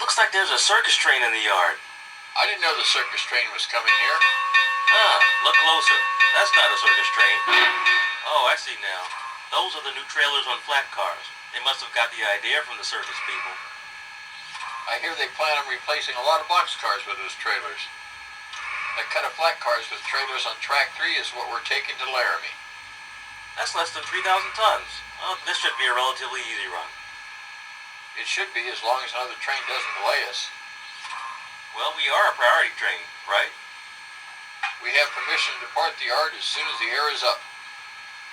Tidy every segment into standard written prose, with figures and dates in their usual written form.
Looks like there's a circus train in the yard. I didn't know the circus train was coming here. Look closer. That's not a circus train. Oh, I see now. Those are the new trailers on flat cars. They must have got the idea from the circus people. I hear they plan on replacing a lot of boxcars with those trailers. That cut of flat cars with trailers on track 3 is what we're taking to Laramie. That's less than 3,000 tons. Oh, this should be a relatively easy run. It should be, as long as another train doesn't delay us. Well, we are a priority train, right? We have permission to depart the yard as soon as the air is up.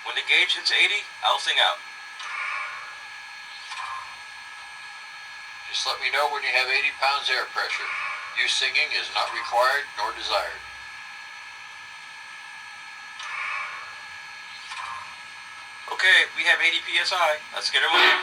When the gauge hits 80, I'll sing out. Just let me know when you have 80 pounds air pressure. You singing is not required nor desired. Okay, we have 80 psi. Let's get her moving.